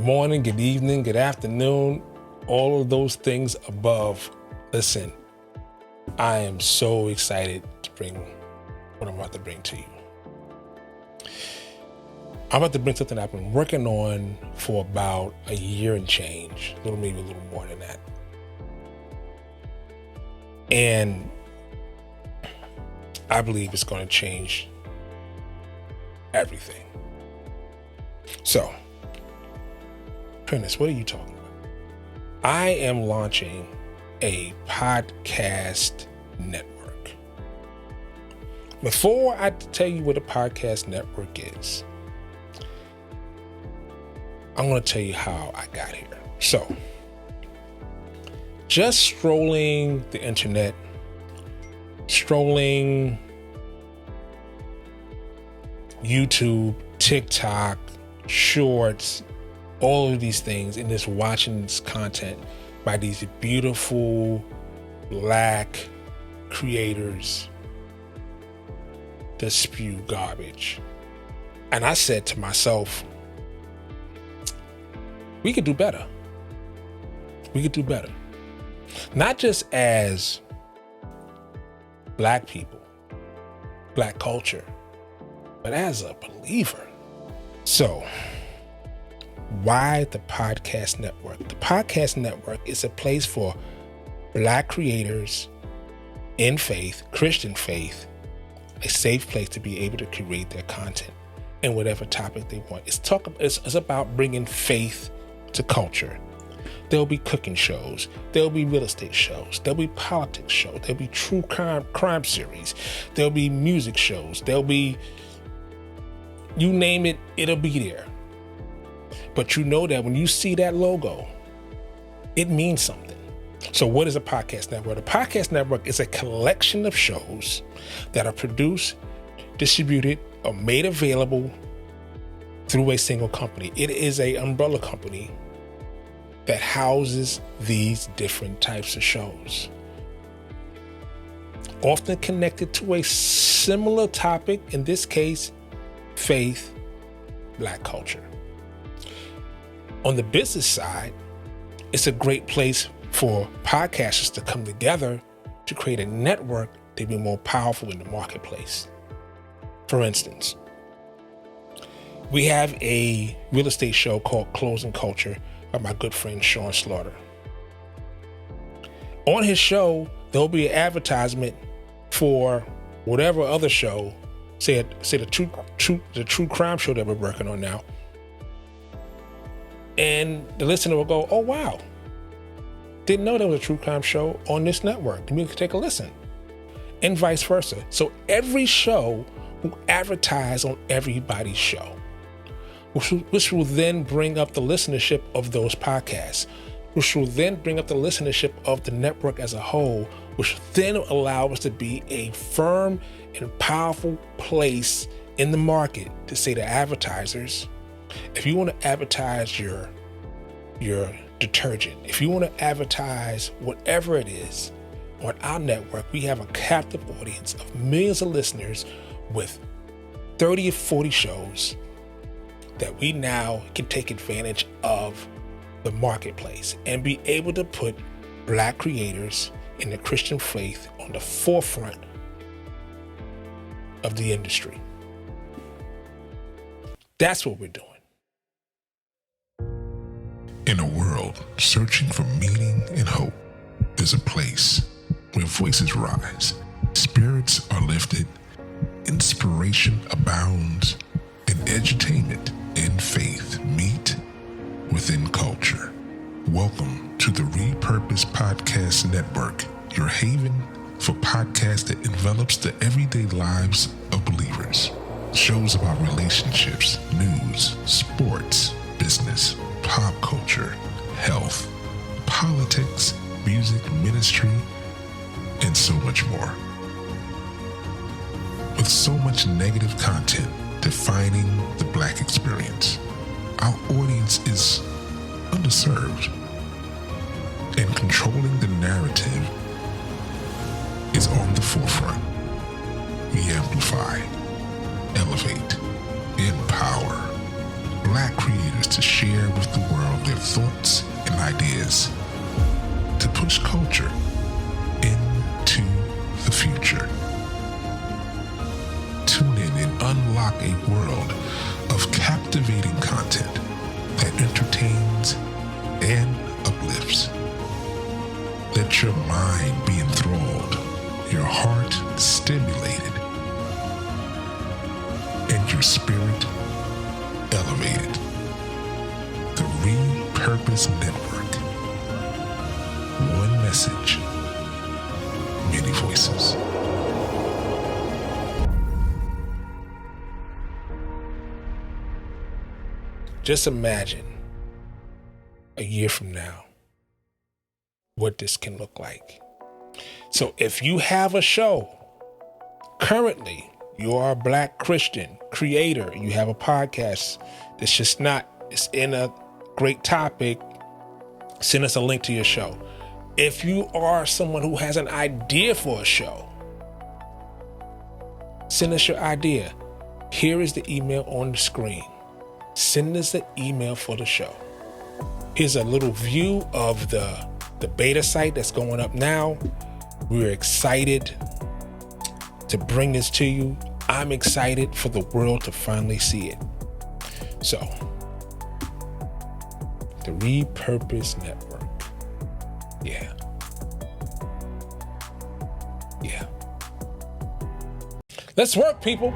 morning, good evening, good afternoon, all of those things above. Listen, I am so excited to bring what I'm about to bring to you. I'm about to bring something I've been working on for about a year and change, maybe a little more than that. And I believe it's going to change everything. So, Prentiss, what are you talking about? I am launching a podcast network. Before I tell you what a podcast network is, I'm going to tell you how I got here. So, just strolling the internet, strolling YouTube, TikTok, Shorts, all of these things, and just watching this content by these beautiful Black creators that spew garbage. And I said to myself, we could do better. We could do better. Not just as Black people, Black culture, but as a believer. So, why the podcast network? The podcast network is a place for Black creators in faith, Christian faith, a safe place to be able to create their content in whatever topic they want. It's about bringing faith to culture. There'll be cooking shows, there'll be real estate shows, there'll be politics shows, there'll be true crime series, there'll be music shows, there'll be, you name it, it'll be there. But you know that when you see that logo, it means something. So what is a podcast network? A podcast network is a collection of shows that are produced, distributed, or made available through a single company. It is an umbrella company that houses these different types of shows, often connected to a similar topic, in this case, faith, Black culture. On the business side, it's a great place for podcasters to come together to create a network to be more powerful in the marketplace. For instance, we have a real estate show called Closing Culture by my good friend Sean Slaughter. On his show, there'll be an advertisement for whatever other show, say the true crime show that we're working on now. And the listener will go, oh wow, didn't know there was a true crime show on this network. You can take a listen. And vice versa. So every show will advertise on everybody's show, which will then bring up the listenership of those podcasts, which will then bring up the listenership of the network as a whole, which will then allow us to be a firm and powerful place in the market to say to advertisers, if you want to advertise your detergent, if you want to advertise whatever it is on our network, we have a captive audience of millions of listeners with 30 or 40 shows that we now can take advantage of the marketplace and be able to put Black creators in the Christian faith on the forefront of the industry. That's what we're doing. In a world searching for meaning and hope, there's a place where voices rise, spirits are lifted, inspiration abounds, and edutainment and faith meet within culture. Welcome to the Repurpose Podcast Network, your haven for podcasts that envelops the everyday lives of believers. Shows about relationships, news, sports, business, pop culture, health, politics, music, ministry, and so much more. With so much negative content defining the Black experience, our audience is underserved, and controlling the narrative is on the forefront. We amplify, elevate, empower Black creators to share with the world their thoughts and ideas, to push culture into the future. Tune in and unlock a world of captivating content that entertains and uplifts. Let your mind be enthralled, your heart stimulated, and your spirit elevated. The Repurpose Network. One message, many voices. Just imagine a year from now what this can look like. So if you have a show, currently you are a Black Christian creator, you have a podcast that's just not, it's in a great topic, send us a link to your show. If you are someone who has an idea for a show, send us your idea. Here is the email on the screen. Send us the email for the show. Here's a little view of the beta site that's going up now. We're excited to bring this to you. I'm excited for the world to finally see it. So, the Repurpose Network. Yeah. Let's work, people.